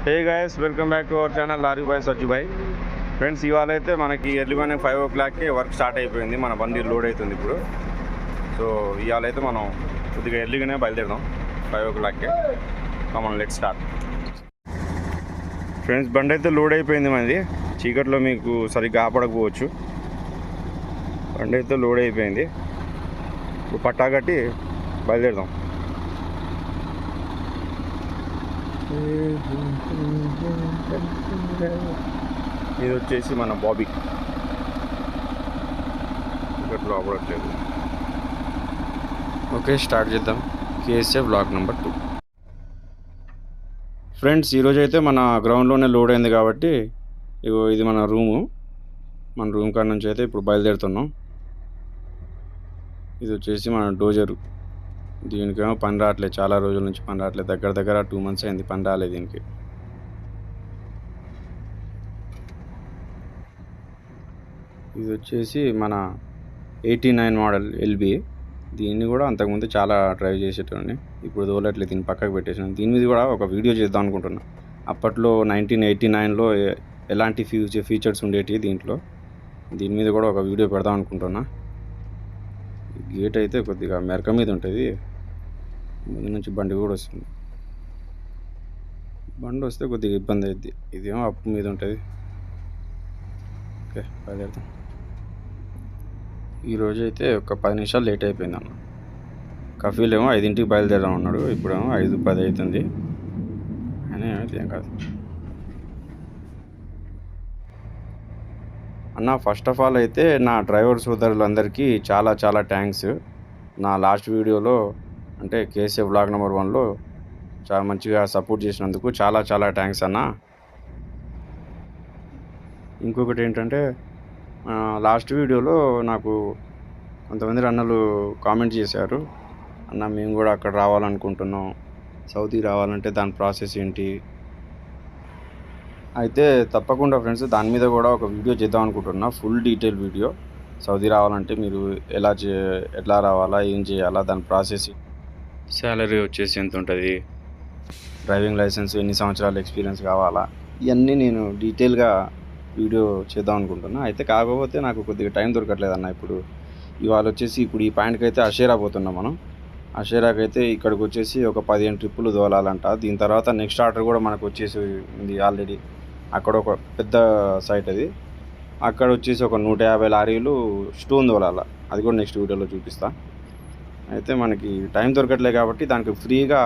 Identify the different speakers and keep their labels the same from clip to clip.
Speaker 1: Hey guys, welcome back to our channel lorry boy Sajju boy. Friends, ఇవాళ అయితే మనకి early morning 5 o'clockకే work start అయిపోయింది. మన బండి లోడ్ అవుతుంది ఇప్పుడు. సో ఇవాళ అయితే మనం కొద్దిగా ఎర్లీగానే బయలుదేరదాం 5 o'clockకే. మనం లెట్ స్టార్ట్. ఫ్రెండ్స్, బండి అయితే లోడ్ అయిపోయింది మనది. చీకట్లో మీకు సరిగ్గా ఆపడకపోవచ్చు. బండి అయితే లోడ్ అయిపోయింది. ఇప్పుడు పట్టా కట్టి బయలుదేరదాం. ఇది వచ్చేసి మన బాబీ. టికెట్లో అవ్వట్లేదు. ఓకే, స్టార్ట్ చేద్దాం. KSA vlog number 2. ఫ్రెండ్స్, ఈరోజు అయితే మన గ్రౌండ్లోనే లోడ్ అయింది కాబట్టి ఇది మన రూము. మన రూమ్ కాడ నుంచి అయితే ఇప్పుడు బయలుదేరుతున్నాం. ఇది వచ్చేసి మన డోజరు. దీనికేమో పని రావట్లేదు, చాలా రోజుల నుంచి పని రావట్లేదు. దగ్గర 2 months అయింది పని రాలేదు దీనికి. ఇది వచ్చేసి మన 89 మోడల్ ఎల్బీ. దీన్ని కూడా అంతకుముందు చాలా డ్రైవ్ చేసేటోడిని. ఇప్పుడు తోలట్లేదు, దీన్ని పక్కకు పెట్టేసాను. దీని మీద కూడా ఒక వీడియో చేద్దాం అనుకుంటున్నా. అప్పట్లో 1989లో ఎలాంటి ఫీచర్స్ ఉండేటివి దీంట్లో, దీని మీద కూడా ఒక వీడియో పెడదాం అనుకుంటున్నా. గేట్ అయితే కొద్దిగా మెరక మీద ఉంటుంది. ముందు నుంచి బండి కూడా వస్తుంది. బండి వస్తే కొద్దిగా ఇబ్బంది అవుద్ది. ఇదేమో అప్పు మీద ఉంటుంది. ఓకే, బయలుదేరుతాం. ఈరోజు అయితే ఒక 10 నిమిషాలు లేట్ అయిపోయింది అన్న. కఫీల్ ఏమో 5ంటికి బయలుదేరాం అన్నాడు. ఇప్పుడేమో 5:10 అవుతుంది. అని ఏం కాదు అన్న. ఫస్ట్ ఆఫ్ ఆల్ అయితే నా డ్రైవర్ సోదరులందరికీ చాలా థ్యాంక్స్. నా లాస్ట్ వీడియోలో అంటే కేఎస్ఏ వ్లాగ్ నెంబర్ 1లో చాలా మంచిగా సపోర్ట్ చేసినందుకు చాలా థ్యాంక్స్ అన్న. ఇంకొకటి ఏంటంటే, లాస్ట్ వీడియోలో నాకు కొంతమంది అన్నలు కామెంట్ చేశారు, అన్న మేము కూడా అక్కడ రావాలనుకుంటున్నాం, సౌదీ రావాలంటే దాని ప్రాసెస్ ఏంటి. అయితే తప్పకుండా ఫ్రెండ్స్, దాని మీద కూడా ఒక వీడియో చేద్దాం అనుకుంటున్నా. Full detail video. సౌదీ రావాలంటే మీరు ఎట్లా రావాలా, ఏం చేయాలా, దాని ప్రాసెస్, శాలరీ వచ్చేసి ఎంత ఉంటుంది, డ్రైవింగ్ లైసెన్స్, ఎన్ని సంవత్సరాల ఎక్స్పీరియన్స్ కావాలా, ఇవన్నీ నేను డీటెయిల్గా వీడియో చేద్దాం అనుకుంటున్నా. అయితే కాకపోతే నాకు కొద్దిగా టైం దొరకట్లేదు అన్న. ఇవాళ వచ్చేసి ఈ పాయింట్కి అయితే అషేరా పోతున్నాం మనం. అషేరాకి అయితే ఇక్కడికి వచ్చేసి ఒక 15 ట్రిప్పులు తోలాలంట. దీని తర్వాత నెక్స్ట్ ఆర్డర్ కూడా మనకు వచ్చేసి ఉంది ఆల్రెడీ. అక్కడ ఒక పెద్ద సైట్ అది. అక్కడ వచ్చేసి ఒక 150 లారీలు స్టోన్ తోలాల. అది కూడా నెక్స్ట్ వీడియోలో చూపిస్తా. అయితే మనకి టైం దొరకట్లేదు కాబట్టి దానికి ఫ్రీగా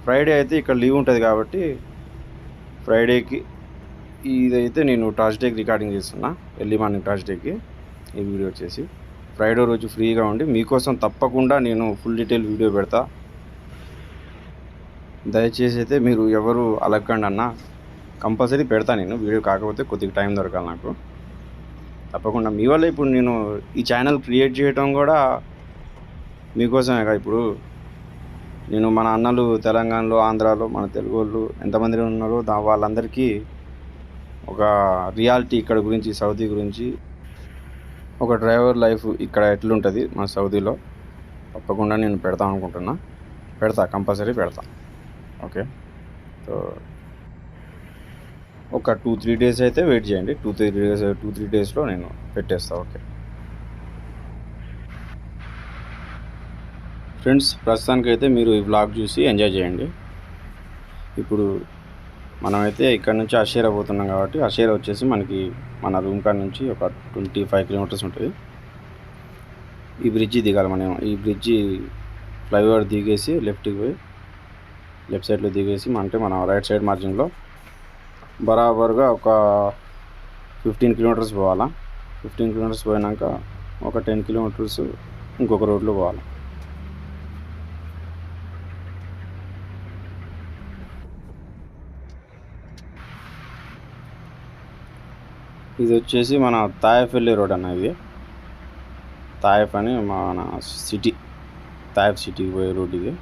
Speaker 1: ఫ్రైడే అయితే ఇక్కడ లీవ్ ఉంటుంది కాబట్టి ఫ్రైడేకి ఇదైతే నేను థర్స్డేకి రికార్డింగ్ చేస్తున్నా. ఎర్లీ మార్నింగ్ థర్స్డేకి ఈ వీడియో వచ్చేసి ఫ్రైడే రోజు ఫ్రీగా ఉండి మీకోసం తప్పకుండా నేను ఫుల్ డీటెయిల్ వీడియో పెడతా. దయచేసి అయితే మీరు ఎవరు అలగకండి అన్న. కంపల్సరీ పెడతా నేను వీడియో. కాకపోతే కొద్దిగా టైం దొరకాలి నాకు. తప్పకుండా మీ వల్ల ఇప్పుడు నేను ఈ ఛానల్ క్రియేట్ చేయడం కూడా మీకోసమే కదా. ఇప్పుడు నేను మన అన్నలు తెలంగాణలో, ఆంధ్రాలో, మన తెలుగు వాళ్ళు ఎంతమంది ఉన్నారో వాళ్ళందరికీ ఒక రియాలిటీ ఇక్కడ గురించి, సౌదీ గురించి, ఒక డ్రైవర్ లైఫ్ ఇక్కడ ఎట్లుంటుంది మన సౌదీలో, తప్పకుండా నేను పెడతాం అనుకుంటున్నా. కంపల్సరీ పెడతా. ఓకే, సో ఒక 2-3 డేస్ అయితే వెయిట్ చేయండి. 2-3 డేస్లో నేను పెట్టేస్తా. ఓకే ఫ్రెండ్స్, ప్రస్తుతానికైతే మీరు ఈ వ్లాగ్ చూసి ఎంజాయ్ చేయండి. ఇప్పుడు మనమైతే ఇక్కడ నుంచి అషేరా పోతున్నాం కాబట్టి అషేరా వచ్చేసి మనకి మన రూమ్ కాడ నుంచి ఒక 25 kilometers ఉంటుంది. ఈ బ్రిడ్జి దిగాలి మనం. ఈ బ్రిడ్జి ఫ్లైఓవర్ దిగేసి లెఫ్ట్కి పోయి లెఫ్ట్ సైడ్లో దిగేసి అంటే మన రైట్ సైడ్ మార్జిన్లో బరాబర్గా ఒక 15 kilometers పోవాలా. 15 kilometers పోయినాక ఒక 10 kilometers ఇంకొక రోడ్లో పోవాలి. ఇది వచ్చేసి మన తాయఫ్ వెళ్ళే రోడ్ అన్న. ఇది తాయఫ్ అని మన తాయఫ్ సిటీకి పోయే రోడ్ ఇది.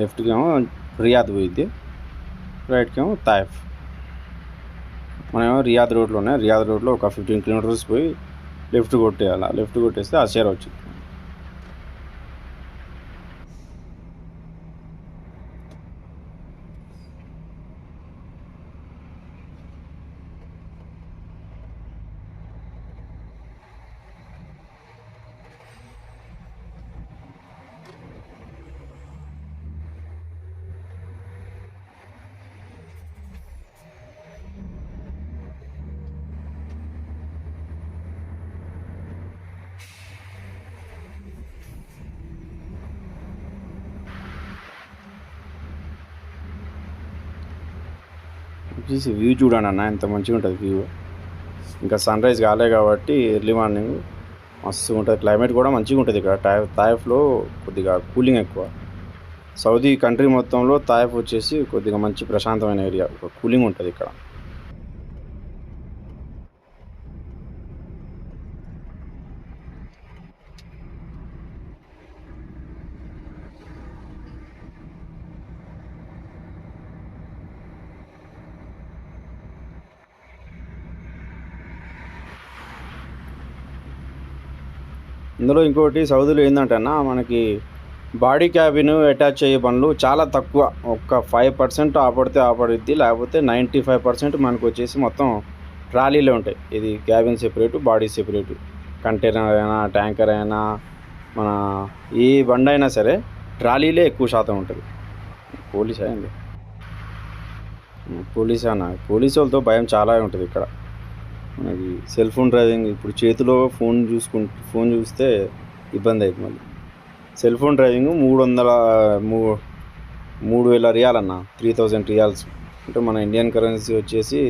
Speaker 1: లెఫ్ట్కి ఏమో రియాద్ పోయిద్ది, రైట్కి ఏమో తాయఫ్. మనమేమో రియాద్ రోడ్లో ఒక 15 kilometers పోయి లెఫ్ట్ కొట్టేయాలి. లెఫ్ట్ కొట్టేస్తే అషేరా వచ్చింది. చూసి వ్యూ చూడండి అన్న, ఎంత మంచిగా ఉంటుంది వ్యూ. ఇంకా సన్ రైజ్ కాలే కాబట్టి ఎర్లీ మార్నింగ్ మస్తు ఉంటుంది. క్లైమేట్ కూడా మంచిగా ఉంటుంది ఇక్కడ. తాయిఫ్లో కొద్దిగా కూలింగ్ ఎక్కువ. సౌదీ కంట్రీ మొత్తంలో తాయిఫ్ వచ్చేసి కొద్దిగా మంచి ప్రశాంతమైన ఏరియా, ఒక కూలింగ్ ఉంటుంది ఇక్కడ. ఇందులో ఇంకోటి సౌదీలో ఏంటంటే అన్న, మనకి బాడీ క్యాబిన్ అటాచ్ అయ్యే పనులు చాలా తక్కువ. ఒక్క 5% ఆపడితే ఆపడిద్ది, లేకపోతే 95% మనకు వచ్చేసి మొత్తం ట్రాలీలే ఉంటాయి. ఇది cabin separate, body separate. Container అయినా, ట్యాంకర్ అయినా, మన ఏ బండి అయినా సరే ట్రాలీలే ఎక్కువ శాతం ఉంటుంది. పోలీస్ అయింది, పోలీస్ అన్న, పోలీసు వాళ్ళతో భయం చాలా ఉంటుంది ఇక్కడ. మనకి సెల్ ఫోన్ డ్రైవింగ్, ఇప్పుడు చేతిలో ఫోన్ చూస్తే ఇబ్బంది అవుతుంది. మళ్ళీ సెల్ ఫోన్ డ్రైవింగ్ 3,000 రియాల్ అన్న, 3,000 రియాల్స్ అంటే మన ఇండియన్ కరెన్సీ వచ్చేసి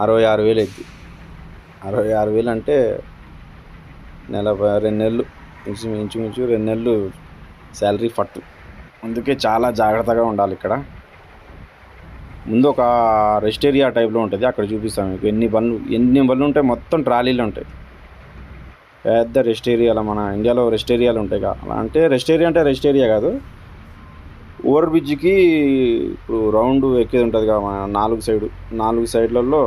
Speaker 1: 66,000 అవుతుంది. 66,000 అంటే 2 నెలలు, ఇంచుమించు 2 నెలలు శాలరీ ఫట్టు. అందుకే చాలా జాగ్రత్తగా ఉండాలి ఇక్కడ. ముందు ఒక రెస్ట్ ఏరియా టైప్లో ఉంటుంది, అక్కడ చూపిస్తాను మీకు ఎన్ని బండ్లు ఉంటాయి. మొత్తం ట్రాలీలు ఉంటాయి, పెద్ద రెస్ట్ ఏరియాలో. మన ఇండియాలో రెస్ట్ ఏరియాలు ఉంటాయి అలా. అంటే రెస్ట్ ఏరియా కాదు, ఓవర్ బ్రిడ్జ్కి ఇప్పుడు రౌండ్ ఎక్కేది ఉంటుంది కదా, మన 4 సైడ్లలో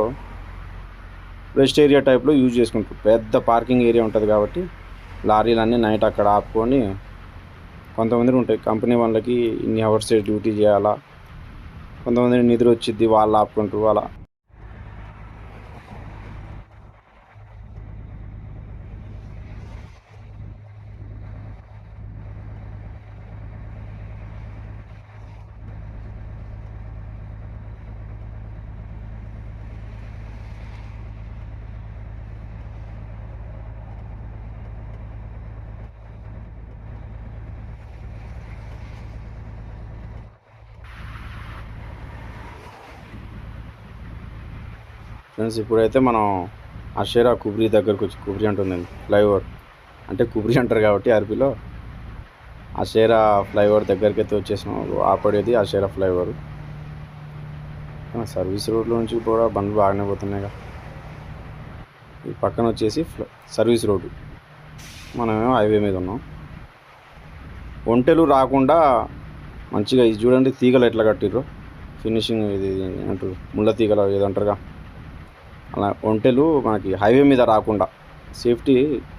Speaker 1: రెస్ట్ ఏరియా టైప్లో యూజ్ చేసుకుంటారు. పెద్ద పార్కింగ్ ఏరియా ఉంటుంది కాబట్టి లారీలన్నీ నైట్ అక్కడ ఆపుకొని, కొంతమంది ఉంటాయి కంపెనీ వాళ్ళకి ఇన్ని అవర్స్ డ్యూటీ చేయాలా, కొంతమంది నిద్ర వచ్చిద్ది, వాళ్ళు ఆపుకుంటారు అలా. ఫ్రెండ్స్, ఇప్పుడైతే మనం అషేరా కుబ్రీ దగ్గరకు వచ్చి, కుబ్రీ అంటుందండి ఫ్లైఓవర్, అంటే కుబ్రీ అంటారు కాబట్టి అరబీలో. అషేరా ఫ్లైఓవర్ దగ్గరికి అయితే వచ్చేసాం. ఆపడేది అషేరా ఫ్లైఓవర్. సర్వీస్ రోడ్లో నుంచి కూడా బండ్లు బాగానే పోతున్నాయి కదా. ఈ పక్కన వచ్చేసి సర్వీస్ రోడ్డు, మనమేమో హైవే మీద ఉన్నాం. ఒంటెలు రాకుండా మంచిగా ఇది చూడండి, తీగలు ఎట్లా కట్టిర్రో, ఫినిషింగ్. ఇది అంటారు ముళ్ళ తీగలు ఏదంటారుగా, అలా ఒంటెలు మనకి హైవే మీద రాకుండా సేఫ్టీ.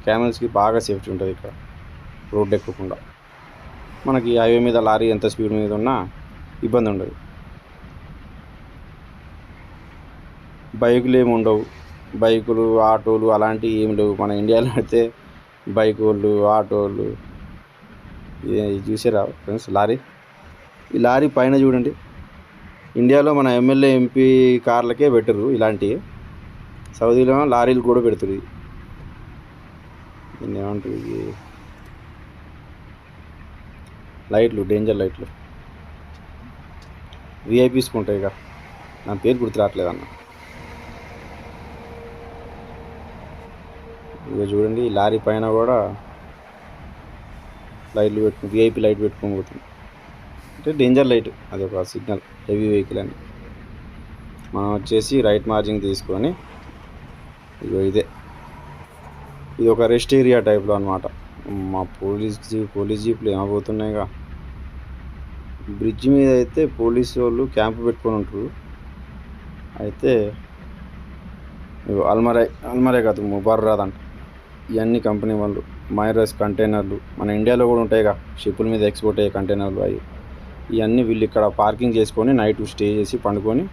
Speaker 1: క్యామెల్స్కి బాగా సేఫ్టీ ఉంటుంది ఇక్కడ, రోడ్డు ఎక్కకుండా. మనకి హైవే మీద లారీ ఎంత స్పీడ్ మీద ఉన్నా ఇబ్బంది ఉండదు. బైకులు ఏమి ఉండవు, బైకులు ఆటోలు అలాంటివి ఏమి లేవు. మన ఇండియాలో అయితే బైక్ వాళ్ళు, ఆటోలు. ఇది చూసారా ఫ్రెండ్స్ లారీ, ఈ లారీ పైన చూడండి. ఇండియాలో మన ఎమ్మెల్యే ఎంపీ కార్లకే పెట్టరు ఇలాంటివి, సౌదీలో లారీలు కూడా పెడుతుంది. దీన్ని ఏమంటుంది, లైట్లు, డేంజర్ లైట్లు, విఐపీస్కి ఉంటాయి ఇక, నా పేరు గుర్తు రావట్లేదన్న. ఇక చూడండి, లారీ పైన కూడా లైట్లు పెట్టుకుని, విఐపీ లైట్ పెట్టుకొని పోతుంది. అంటే డేంజర్ లైట్, అది ఒక సిగ్నల్, హెవీ వెహికల్ అని. మనం వచ్చేసి రైట్ మార్జింగ్ తీసుకొని, ఇగో ఇది ఒక రెస్ట్ ఏరియా టైప్లో అనమాట. మా పోలీస్ జీప్లు ఏమవుతున్నాయిగా. బ్రిడ్జ్ మీద అయితే పోలీసు వాళ్ళు క్యాంపు పెట్టుకొని ఉంటారు. అయితే అల్మరే కాదు, ముబర్రాద్ అంట. ఇవన్నీ కంపెనీ వాళ్ళు, మైరస్ కంటైనర్లు మన ఇండియాలో కూడా ఉంటాయిగా, షిప్పుల మీద ఎక్స్పోర్ట్ అయ్యే కంటైనర్లు. అవి ఇవన్నీ వీళ్ళు ఇక్కడ పార్కింగ్ చేసుకొని నైట్ స్టే చేసి పండుకొని.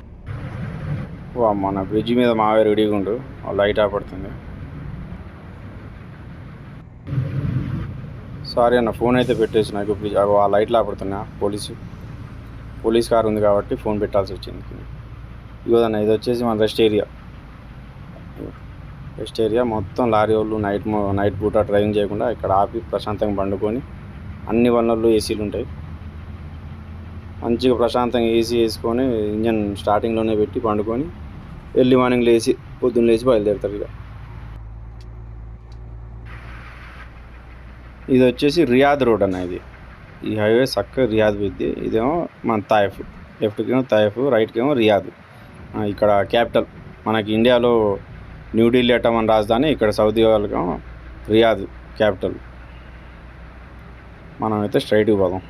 Speaker 1: మన బ్రిడ్జ్ మీద మావే రెడీగా ఉండు, లైట్ ఆపడుతుంది. సారీ అన్న, ఫోన్ అయితే పెట్టేసి నాకు ఆ లైట్లు ఆపడుతున్నా. పోలీస్ కార్ ఉంది కాబట్టి ఫోన్ పెట్టాల్సి వచ్చింది. ఇదిగోదన్న, ఇది వచ్చేసి మన రెస్ట్ ఏరియా మొత్తం. లారీ వాళ్ళు నైట్ పూట డ్రైవింగ్ చేయకుండా ఇక్కడ ఆపి ప్రశాంతంగా పండుకొని, అన్ని వనరులు ఏసీలు ఉంటాయి. మంచిగా ప్రశాంతంగా ఏసీ వేసుకొని ఇంజన్ స్టార్టింగ్లోనే పెట్టి పండుకొని ఎర్లీ మార్నింగ్ లేచి పొద్దున్న లేచి బయలుదేరుతారు ఇక. ఇది వచ్చేసి రియాద్ రోడ్ అన్న. ఈ హైవే చక్కగా రియాద్ పోద్ది. ఇదేమో మన తాయిఫ్, లెఫ్ట్కేమో తాయిఫ్, రైట్కేమో రియాద్. ఇక్కడ క్యాపిటల్ మనకి ఇండియాలో న్యూఢిల్లీ అట్ట మన రాజధాని, ఇక్కడ సౌదీ వాళ్ళకేమో రియాద్ క్యాపిటల్. మనమైతే స్ట్రైట్కి పోదాం.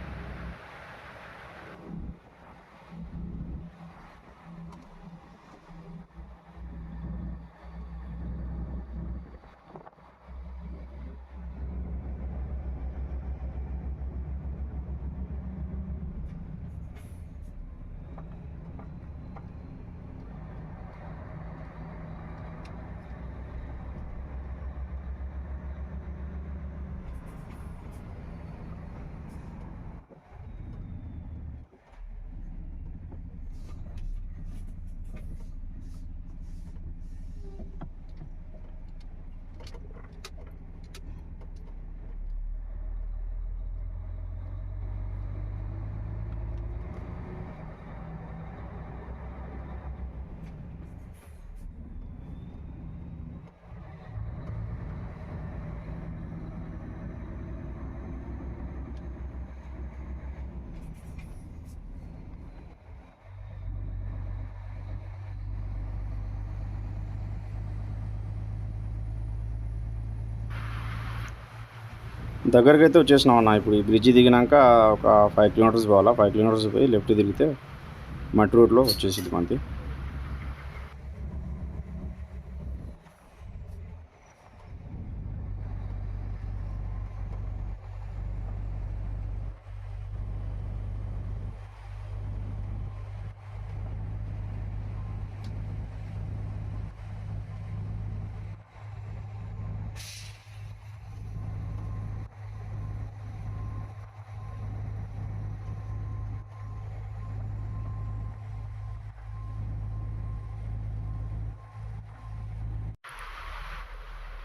Speaker 1: దగ్గరికి అయితే వచ్చేసినాం అన్న. ఇప్పుడు ఈ బ్రిడ్జి దిగినాక ఒక 5 కిలోమీటర్స్ పోవాలా. 5 కిలోమీటర్స్ పోయి లెఫ్ట్ తిరిగితే మట్టి రోడ్లో వచ్చేసింది మనకి.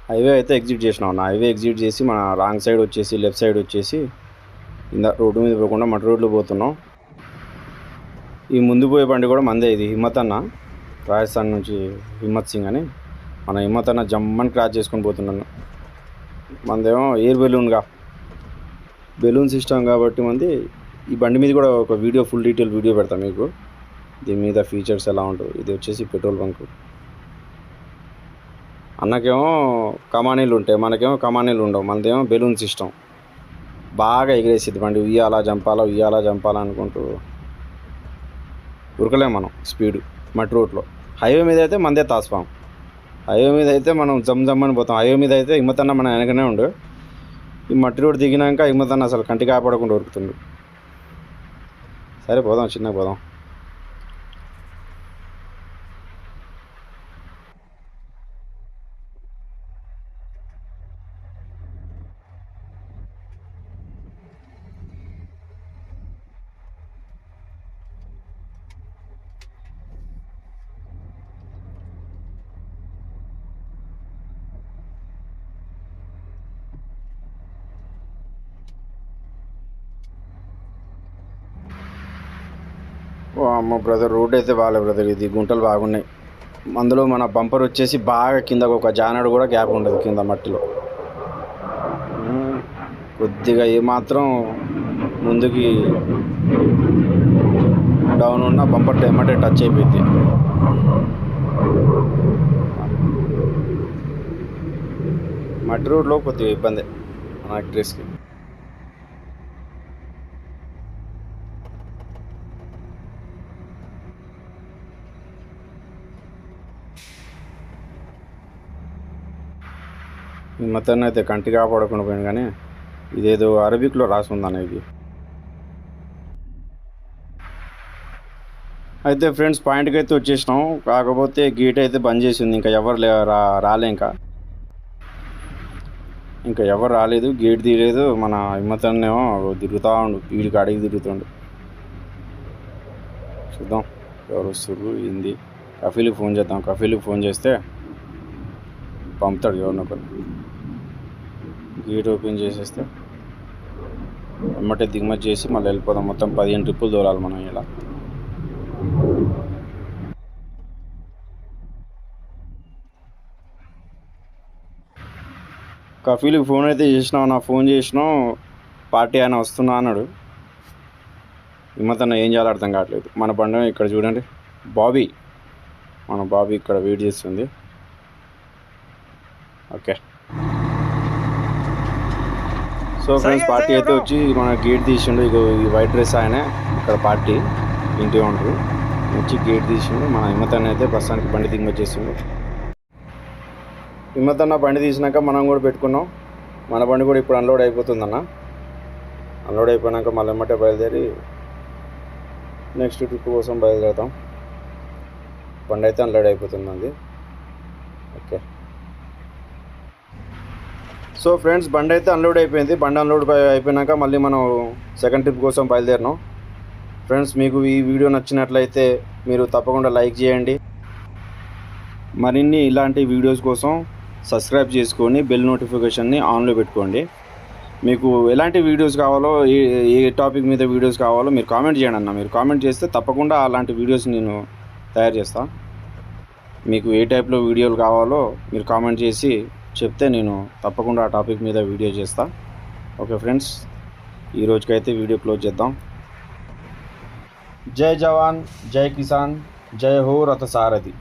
Speaker 1: హైవే అయితే ఎగ్జిట్ చేసినాం అన్న. హైవే ఎగ్జిట్ చేసి మన రాంగ్ సైడ్ వచ్చేసి లెఫ్ట్ సైడ్ వచ్చేసి రోడ్డు మీద పోకుండా మట్టి రోడ్లో పోతున్నాం. ఈ ముందు పోయే బండి కూడా మందే. ఇది హిమ్మత్ అన్న, రాజస్థాన్ నుంచి హిమ్మత్ సింగ్ అని. మన హిమ్మత్ అన్న జమ్మని క్రాచ్ చేసుకొని పోతున్నాను. మనదేమో ఎయిర్ బెలూన్ సిస్టమ్ కాబట్టి మంది. ఈ బండి మీద కూడా ఒక వీడియో, ఫుల్ డీటెయిల్ వీడియో పెడతాం మీకు, దీని మీద ఫీచర్స్ ఎలా ఉంటుంది. ఇది వచ్చేసి పెట్రోల్ బంక్. అన్నకేమో కమానీలు ఉంటాయి, మనకేమో కమానీలు ఉండవు. మనదేమో బెలూన్ సిస్టమ్. బాగా ఎగిరేసిద్ది బండి. ఉయ్యాలా జంపాలా అనుకుంటూ ఉరకలేం మనం స్పీడ్ మట్టి రోడ్లో. హైవే మీద అయితే మందే తాస్పాం. హైవే మీద అయితే మనం జమ్మని పోతాం. హైవే మీద అయితే హిమ్మతన్న మన వెనకనే ఉండు. ఈ మట్టి రోడ్ దిగినాక హిమ్మతన్న అసలు కంటి కాపాడకుండా ఉరుకుతుండు. సరే పోదాం, చిన్నగా పోదాం. అమ్మ బ్రదర్, రోడ్ అయితే బాగాలేదు బ్రదర్. ఇది గుంటలు బాగున్నాయి. అందులో మన బంపర్ వచ్చేసి బాగా కింద ఒక జానడు కూడా గ్యాప్ ఉండదు కింద మట్టిలో. కొద్దిగా ఏమాత్రం ముందుకి డౌన్ ఉన్న బంపర్ ఎమ్మటే టచ్ అయిపోయింది. మట్టి రోడ్లో కొద్దిగా ఇబ్బంది మన యాక్ట్రెస్కి. ఈ మొత్తాన్ని అయితే కంటి కాపాడకుండా పోయింది. కానీ ఇదేదో అరబిక్లో రాసి ఉందన్న ఇది. అయితే ఫ్రెండ్స్, పాయింట్కి అయితే వచ్చేసినాం. కాకపోతే గేట్ అయితే బంద్ చేసింది. ఇంకా ఎవరు రాలే. ఇంకా ఎవరు రాలేదు, గేట్ తీయలేదు. మన హిమ్మతన్నేమో తిరుగుతూ ఉండు, వీడికి అడిగి తిరుగుతుండు. చూద్దాం ఎవరు వస్తుర్రు ఏంది. కఫీల్కి ఫోన్ చేద్దాం. కఫీల్కి ఫోన్ చేస్తే పంపుతాడు ఎవరినొకరు. గేట్ ఓపెన్ చేసేస్తే ఎమ్మటే దిగుమతి చేసి మళ్ళీ వెళ్ళిపోదాం. మొత్తం 15 ట్రిప్పులు తోలాలి మనం ఇలా. కఫీల్కి ఫోన్ అయితే చేసినావు, నా ఫోన్ చేసినావు, పార్టీ ఆయన వస్తున్నా అన్నాడు. హిమ్మతన్న ఏం చేయాలో అర్థం కావట్లేదు. మన బండి ఇక్కడ చూడండి, బాబీ, మన బాబీ ఇక్కడ వెయిట్ చేస్తుంది. ఓకే, సో ఫ్రెండ్స్ పార్టీ అయితే వచ్చి మన గేట్ తీసిండు. ఇక ఈ వైట్ డ్రెస్ ఆయన ఇక్కడ పార్టీ ఇంటి ఉంటారు వచ్చి గేట్ తీసిండు. మన హిమ్మతన్న అయితే ప్రస్తుతానికి బండి దిగుమతి చేసిండు. హిమ్మతన్న బండి తీసినాక మనం కూడా పెట్టుకున్నాం. మన బండి కూడా ఇప్పుడు అన్లోడ్ అయిపోతుందన్న. అన్లోడ్ అయిపోయినాక మళ్ళీ ఎమ్మటే బయలుదేరి నెక్స్ట్ ట్రిప్ కోసం బయలుదేరుతాం. బండి అయితే అన్లోడ్ అయిపోతుందండి. ఓకే, సో ఫ్రెండ్స్ బండి అయితే అన్లోడ్ అయిపోయింది. బండి అన్లోడ్ అయిపోయినాక మళ్ళీ మనం సెకండ్ ట్రిప్ కోసం బయలుదేరినాం. ఫ్రెండ్స్ మీకు ఈ వీడియో నచ్చినట్లయితే మీరు తప్పకుండా లైక్ చేయండి. మరిన్ని ఇలాంటి వీడియోస్ కోసం సబ్స్క్రైబ్ చేసుకొని బెల్ నోటిఫికేషన్ని ఆన్లో పెట్టుకోండి. మీకు ఎలాంటి వీడియోస్ కావాలో, ఏ టాపిక్ మీద వీడియోస్ కావాలో మీరు కామెంట్ చేయండి అన్న. మీరు కామెంట్ చేస్తే తప్పకుండా అలాంటి వీడియోస్ నేను తయారు చేస్తాను. మీకు ఏ టైప్లో వీడియోలు కావాలో మీరు కామెంట్ చేసి చెప్తే నేను తప్పకుండా ఆ టాపిక్ మీద వీడియో చేస్తా. ఓకే ఫ్రెండ్స్, ఈ రోజుకైతే వీడియో క్లోజ్ చేద్దాం. జై జవాన్, జై కిసాన్, జై హో రథసారథి.